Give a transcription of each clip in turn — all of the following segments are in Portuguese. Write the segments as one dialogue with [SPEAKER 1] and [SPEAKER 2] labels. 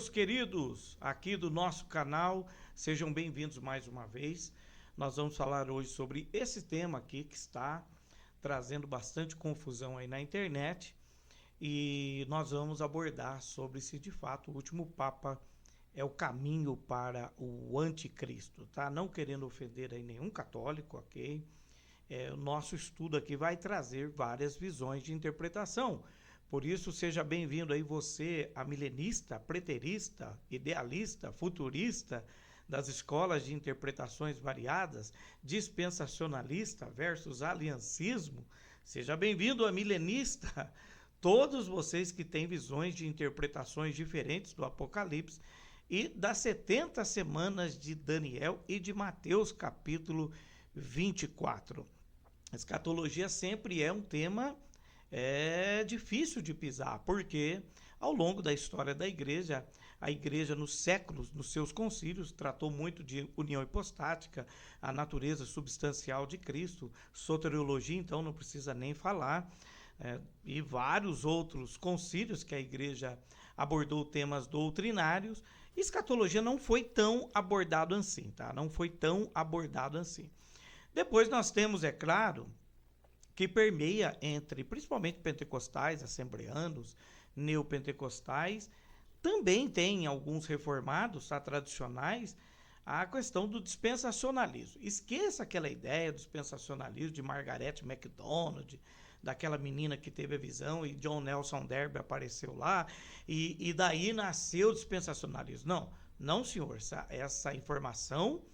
[SPEAKER 1] meus queridos, aqui do nosso canal, sejam bem-vindos mais uma vez. Nós vamos falar hoje sobre esse tema aqui que está trazendo bastante confusão aí na internet e nós vamos abordar sobre se de fato o último Papa é o caminho para o anticristo, tá? Não querendo ofender aí nenhum católico, ok? O nosso estudo aqui vai trazer várias visões de interpretação. Por isso, seja bem-vindo aí você, a milenista, preterista, idealista, futurista das escolas de interpretações variadas, dispensacionalista versus aliancismo. Seja bem-vindo a milenista, todos vocês que têm visões de interpretações diferentes do Apocalipse e das 70 semanas de Daniel e de Mateus, capítulo 24. A escatologia sempre é um tema difícil de pisar, porque ao longo da história da igreja, a igreja nos séculos, nos seus concílios, tratou muito de união hipostática, a natureza substancial de Cristo, soteriologia, então não precisa nem falar, e vários outros concílios que a igreja abordou temas doutrinários. Escatologia não foi tão abordado assim, tá? Não foi tão abordado assim. Depois nós temos, é claro, que permeia entre, principalmente pentecostais, assembleanos, neopentecostais, também tem alguns reformados, tradicionais, a questão do dispensacionalismo. Esqueça aquela ideia do dispensacionalismo de Margaret MacDonald, daquela menina que teve a visão e John Nelson Darby apareceu lá, e daí nasceu o dispensacionalismo. Não senhor, essa informação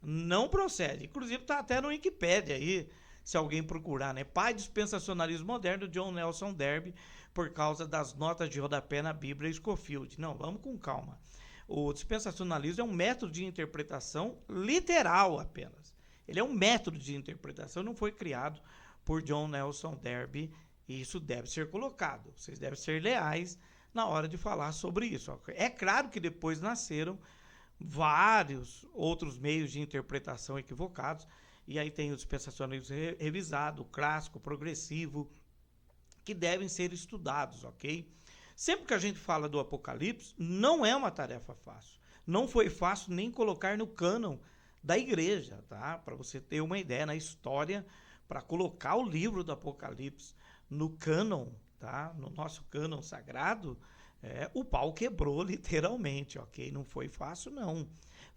[SPEAKER 1] não procede. Inclusive está até no Wikipédia aí, se alguém procurar, né? Pai do dispensacionalismo moderno, John Nelson Darby, por causa das notas de rodapé na Bíblia Scofield. Não, vamos com calma. O dispensacionalismo é um método de interpretação literal apenas. Ele é um método de interpretação, não foi criado por John Nelson Darby, e isso deve ser colocado. Vocês devem ser leais na hora de falar sobre isso. É claro que depois nasceram vários outros meios de interpretação equivocados, e aí tem o dispensacionalismo revisado, o clássico, o progressivo, que devem ser estudados, ok? Sempre que a gente fala do Apocalipse, não é uma tarefa fácil. Não foi fácil nem colocar no cânon da igreja, tá? Para você ter uma ideia, na história, para colocar o livro do Apocalipse no cânon, tá? No nosso cânon sagrado, o pau quebrou literalmente, ok? Não foi fácil, não.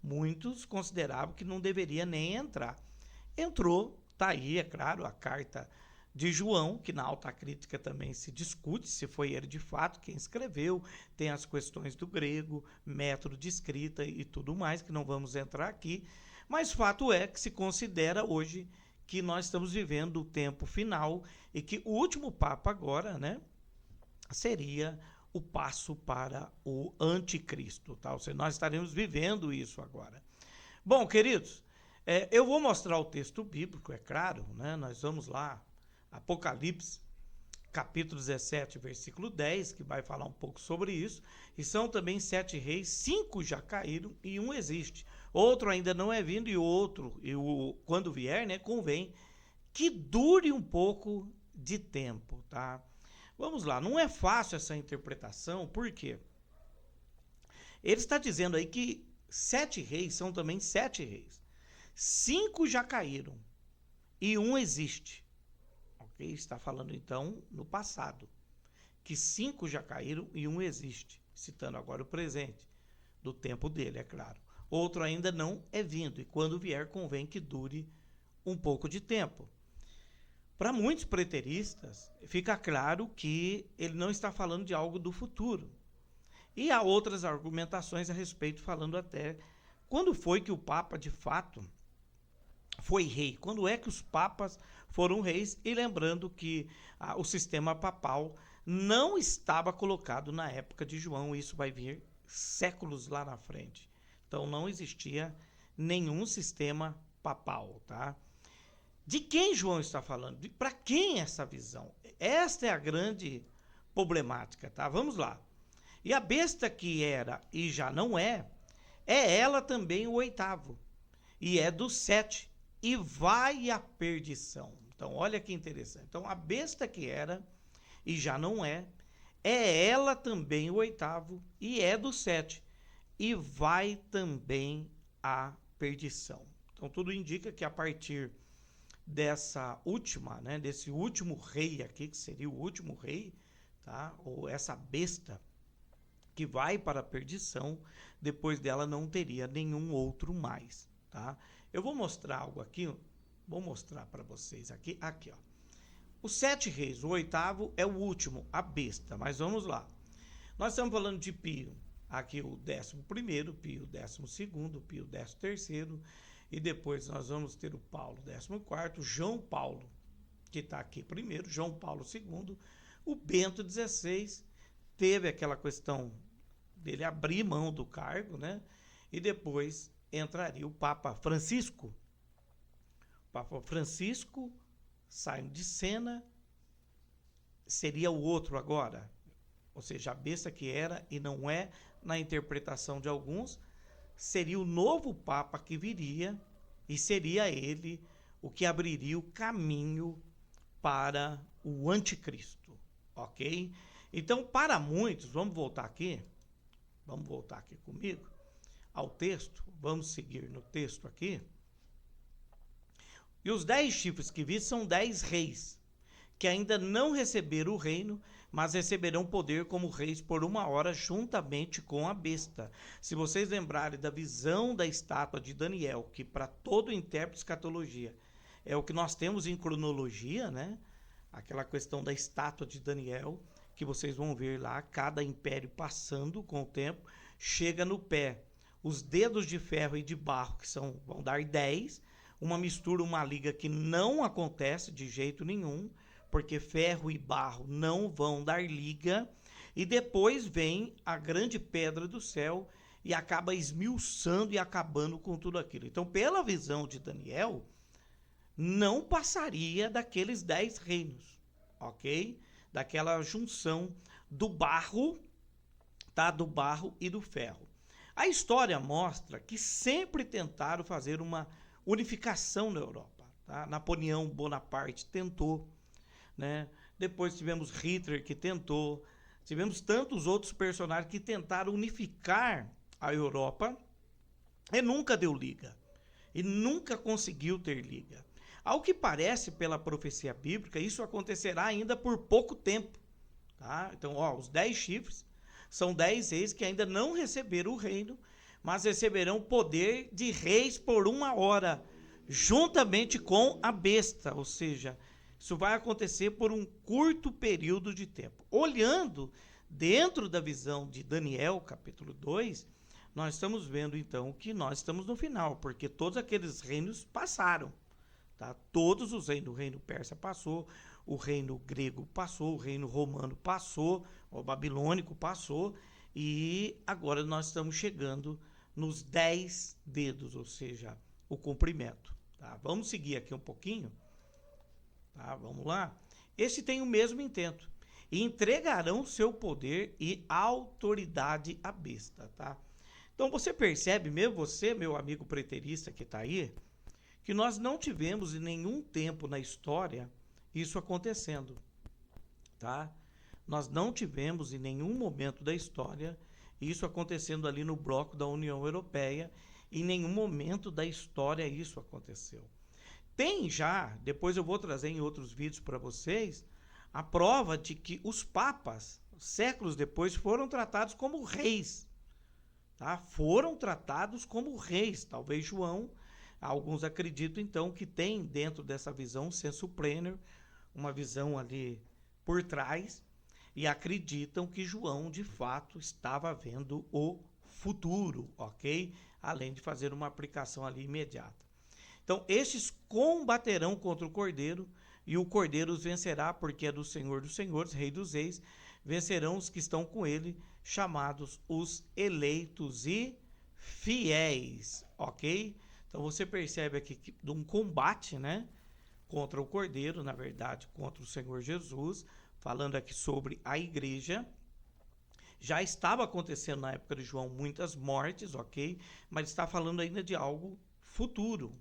[SPEAKER 1] Muitos consideravam que não deveria nem entrar. Entrou, tá aí, é claro, a carta de João, que na alta crítica também se discute se foi ele de fato quem escreveu, tem as questões do grego, método de escrita e tudo mais, que não vamos entrar aqui, mas fato é que se considera hoje que nós estamos vivendo o tempo final e que o último Papa agora, né, seria o passo para o anticristo, tá? Ou seja, nós estaremos vivendo isso agora. Bom, queridos, eu vou mostrar o texto bíblico, é claro, né? Nós vamos lá, Apocalipse, capítulo 17, versículo 10, que vai falar um pouco sobre isso. E são também 7 reis, 5 já caíram e um existe. Outro ainda não é vindo quando vier, né, convém que dure um pouco de tempo, tá? Vamos lá, não é fácil essa interpretação, por quê? Ele está dizendo aí que 7 reis são também 7 reis. 5 já caíram e um existe. Ok? Está falando então no passado. Que 5 já caíram e um existe. Citando agora o presente. Do tempo dele, é claro. Outro ainda não é vindo. E quando vier, convém que dure um pouco de tempo. Para muitos preteristas, fica claro que ele não está falando de algo do futuro. E há outras argumentações a respeito, falando até quando foi que o Papa, de fato, foi rei. Quando é que os papas foram reis? E lembrando que o sistema papal não estava colocado na época de João. Isso vai vir séculos lá na frente. Então não existia nenhum sistema papal, tá? De quem João está falando? Para quem essa visão? Esta é a grande problemática, tá? Vamos lá. E a besta que era e já não é ela também o 8º. E é do 7. E vai à perdição. Então, olha que interessante. Então, a besta que era e já não é É ela também o oitavo, e é do 7, e vai também à perdição. Então tudo indica que a partir dessa última, né, desse último rei aqui, que seria o último rei, tá? Ou essa besta que vai para a perdição, depois dela não teria nenhum outro mais, tá? Eu vou mostrar algo aqui, vou mostrar para vocês aqui, ó. Os 7 reis, o oitavo é o último, a besta, mas vamos lá. Nós estamos falando de Pio, aqui o 11º, Pio 12º, Pio 13º, e depois nós vamos ter o Paulo 14º, João Paulo, que está aqui primeiro, João Paulo II, o Bento XVI, teve aquela questão dele abrir mão do cargo, né? E depois entraria o Papa Francisco. O Papa Francisco saindo de cena, seria o outro agora, ou seja, a besta que era e não é, na interpretação de alguns, seria o novo Papa que viria e seria ele o que abriria o caminho para o anticristo, ok? Então, para muitos, vamos voltar aqui comigo ao texto, vamos seguir no texto aqui. E os 10 chifres que vi são 10 reis, que ainda não receberam o reino, mas receberão poder como reis por 1 hora, juntamente com a besta. Se vocês lembrarem da visão da estátua de Daniel, que para todo intérprete de escatologia é o que nós temos em cronologia, né? Aquela questão da estátua de Daniel, que vocês vão ver lá, cada império passando com o tempo, chega no pé. Os dedos de ferro e de barro, que vão dar 10, uma mistura, uma liga que não acontece de jeito nenhum, porque ferro e barro não vão dar liga, e depois vem a grande pedra do céu e acaba esmiuçando e acabando com tudo aquilo. Então, pela visão de Daniel, não passaria daqueles 10 reinos, ok? Daquela junção do barro, tá? Do barro e do ferro. A história mostra que sempre tentaram fazer uma unificação na Europa, tá? Napoleão Bonaparte tentou, né? Depois tivemos Hitler que tentou, tivemos tantos outros personagens que tentaram unificar a Europa e nunca deu liga, e nunca conseguiu ter liga. Ao que parece pela profecia bíblica, isso acontecerá ainda por pouco tempo, tá? Então, os 10 chifres são 10 reis que ainda não receberam o reino, mas receberão poder de reis por 1 hora, juntamente com a besta, ou seja, isso vai acontecer por um curto período de tempo. Olhando dentro da visão de Daniel, capítulo 2, nós estamos vendo então que nós estamos no final, porque todos aqueles reinos passaram, tá? Todos os reinos, o reino persa passou, o reino grego passou, o reino romano passou, o babilônico passou, e agora nós estamos chegando nos 10 dedos, ou seja, o comprimento. Tá? Vamos seguir aqui um pouquinho. Tá? Vamos lá. Esse tem o mesmo intento. E entregarão seu poder e autoridade à besta. Tá? Então você percebe, mesmo você, meu amigo preterista que está aí, que nós não tivemos em nenhum tempo na história isso acontecendo. Tá? Nós não tivemos em nenhum momento da história isso acontecendo ali no bloco da União Europeia. Em nenhum momento da história isso aconteceu. Tem já, depois eu vou trazer em outros vídeos para vocês, a prova de que os papas, séculos depois, foram tratados como reis. Tá? Foram tratados como reis. Talvez João, alguns acreditam então que tem dentro dessa visão um sensu pleno, uma visão ali por trás, e acreditam que João, de fato, estava vendo o futuro, ok? Além de fazer uma aplicação ali imediata. Então, estes combaterão contra o Cordeiro, e o Cordeiro os vencerá, porque é do Senhor dos Senhores, Rei dos Reis. Vencerão os que estão com ele, chamados os eleitos e fiéis, ok? Então, você percebe aqui que de um combate, né? Contra o Cordeiro, na verdade, contra o Senhor Jesus, falando aqui sobre a igreja. Já estava acontecendo na época de João muitas mortes, ok? Mas está falando ainda de algo futuro.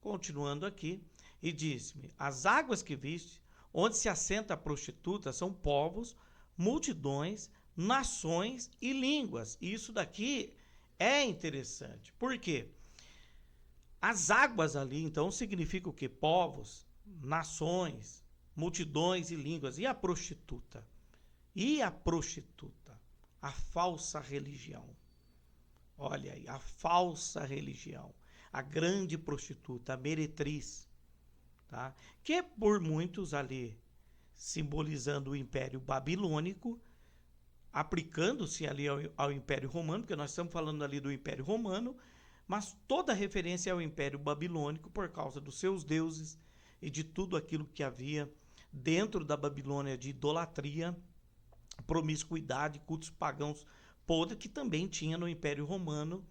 [SPEAKER 1] Continuando aqui, e disse-me: as águas que viste, onde se assenta a prostituta, são povos, multidões, nações e línguas. E isso daqui é interessante. Por quê? As águas ali, então, significa o quê? Povos, nações, multidões e línguas. E a prostituta? E a prostituta? A falsa religião. Olha aí, a falsa religião. A grande prostituta, a meretriz. Tá? Que é por muitos ali simbolizando o Império Babilônico, aplicando-se ali ao Império Romano, porque nós estamos falando ali do Império Romano, mas toda referência ao Império Babilônico por causa dos seus deuses e de tudo aquilo que havia dentro da Babilônia de idolatria, promiscuidade, cultos pagãos podres, que também tinha no Império Romano.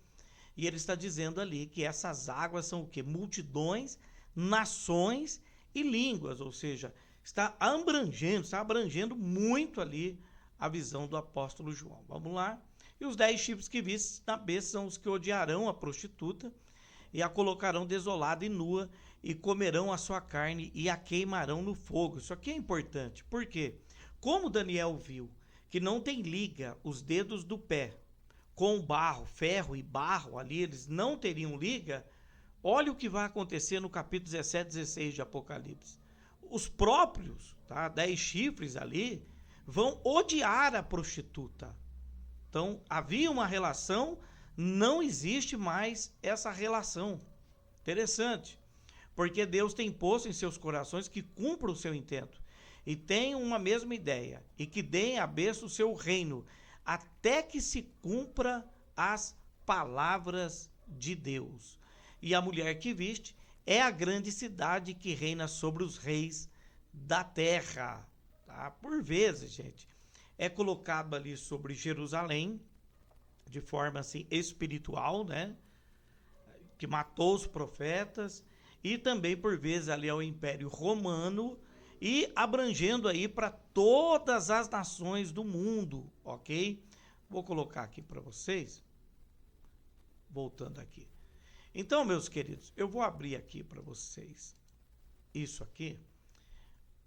[SPEAKER 1] E ele está dizendo ali que essas águas são o quê? Multidões, nações e línguas, ou seja, está abrangendo muito ali a visão do apóstolo João. Vamos lá. E os 10 chifres que vistes na besta são os que odiarão a prostituta e a colocarão desolada e nua e comerão a sua carne e a queimarão no fogo. Isso aqui é importante. Por quê? Como Daniel viu que não tem liga os dedos do pé com barro, ferro e barro ali, eles não teriam liga, olha o que vai acontecer no capítulo 17, 16 de Apocalipse. Os próprios, 10 chifres ali, vão odiar a prostituta. Então, havia uma relação, não existe mais essa relação. Interessante, porque Deus tem posto em seus corações que cumpram o seu intento e tenham uma mesma ideia e que deem à besta o seu reino, até que se cumpra as palavras de Deus. E a mulher que viste é a grande cidade que reina sobre os reis da terra. Tá? Por vezes, gente, é colocado ali sobre Jerusalém, de forma assim espiritual, né? Que matou os profetas, e também por vezes ali ao Império Romano, e abrangendo aí para todas as nações do mundo, ok? Vou colocar aqui para vocês, voltando aqui. Então, meus queridos, eu vou abrir aqui para vocês isso aqui,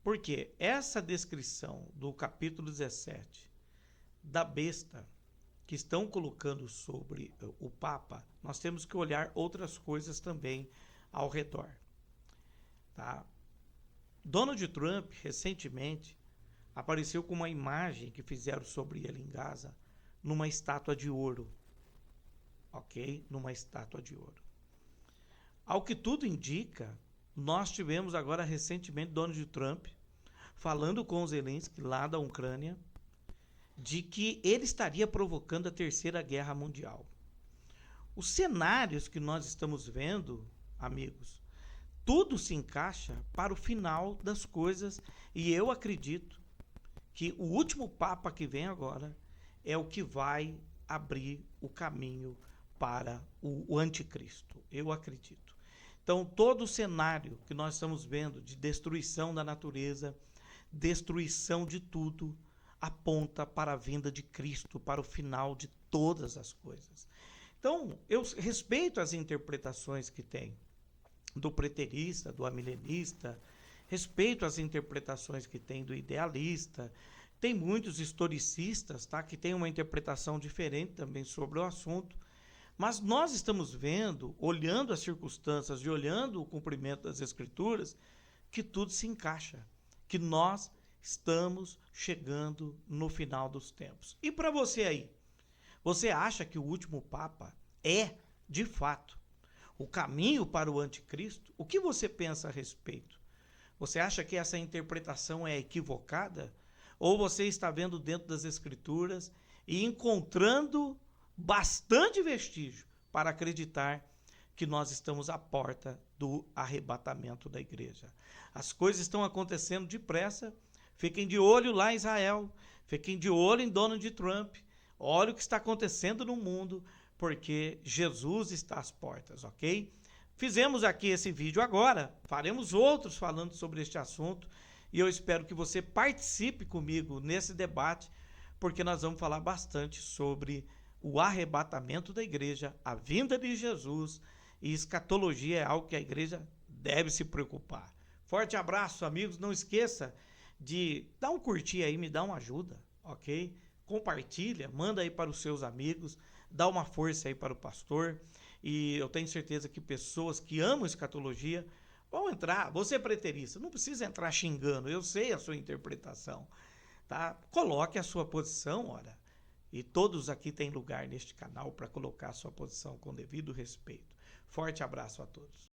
[SPEAKER 1] porque essa descrição do capítulo 17 da besta que estão colocando sobre o Papa, nós temos que olhar outras coisas também ao redor. Tá? Donald Trump, recentemente, apareceu com uma imagem que fizeram sobre ele em Gaza, numa estátua de ouro. Ok? Numa estátua de ouro. Ao que tudo indica, nós tivemos agora recentemente Donald Trump falando com Zelensky lá da Ucrânia de que ele estaria provocando a Terceira Guerra Mundial. Os cenários que nós estamos vendo, amigos, tudo se encaixa para o final das coisas, e eu acredito que o último Papa que vem agora é o que vai abrir o caminho para o anticristo. Eu acredito. Então, todo o cenário que nós estamos vendo de destruição da natureza, destruição de tudo, aponta para a vinda de Cristo, para o final de todas as coisas. Então, eu respeito as interpretações que tem do preterista, do amilenista, respeito as interpretações que tem do idealista. Tem muitos historicistas, que têm uma interpretação diferente também sobre o assunto, mas nós estamos vendo, olhando as circunstâncias e olhando o cumprimento das Escrituras, que tudo se encaixa, que nós estamos chegando no final dos tempos. E para você aí, você acha que o último Papa é, de fato, o caminho para o anticristo? O que você pensa a respeito? Você acha que essa interpretação é equivocada? Ou você está vendo dentro das Escrituras e encontrando bastante vestígio para acreditar que nós estamos à porta do arrebatamento da igreja? As coisas estão acontecendo depressa. Fiquem de olho lá em Israel. Fiquem de olho em Donald Trump. Olha o que está acontecendo no mundo, porque Jesus está às portas, ok? Fizemos aqui esse vídeo agora, faremos outros falando sobre este assunto, e eu espero que você participe comigo nesse debate, porque nós vamos falar bastante sobre o arrebatamento da igreja, a vinda de Jesus, e escatologia é algo que a igreja deve se preocupar. Forte abraço, amigos, não esqueça de dar um curtir aí, me dá uma ajuda, ok? Compartilha, manda aí para os seus amigos, dá uma força aí para o pastor, e eu tenho certeza que pessoas que amam escatologia vão entrar. Você é preterista, não precisa entrar xingando, eu sei a sua interpretação, tá? Coloque a sua posição, ora, e todos aqui têm lugar neste canal para colocar a sua posição com devido respeito. Forte abraço a todos.